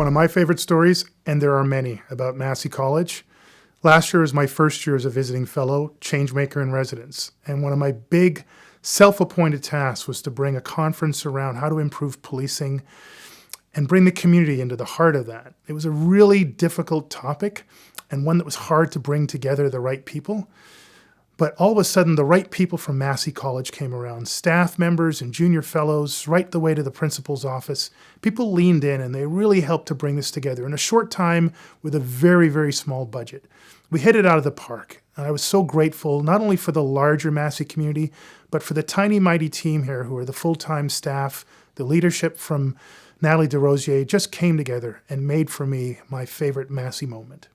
One of my favorite stories, and there are many, about Massey College. Last year was my first year as a visiting fellow, Changemaker-In-Residence, and one of my big self-appointed tasks was to bring a conference around how to improve policing and bring the community into the heart of that. It was a really difficult topic and one that was hard to bring together the right people. But all of a sudden, the right people from Massey College came around, staff members and junior fellows, right the way to the principal's office. People leaned in and they really helped to bring this together in a short time with a very, very small budget. We hit it out of the park. And I was so grateful, not only for the larger Massey community, but for the tiny, mighty team here who are the full-time staff. The leadership from Natalie DeRosier just came together and made for me my favorite Massey moment.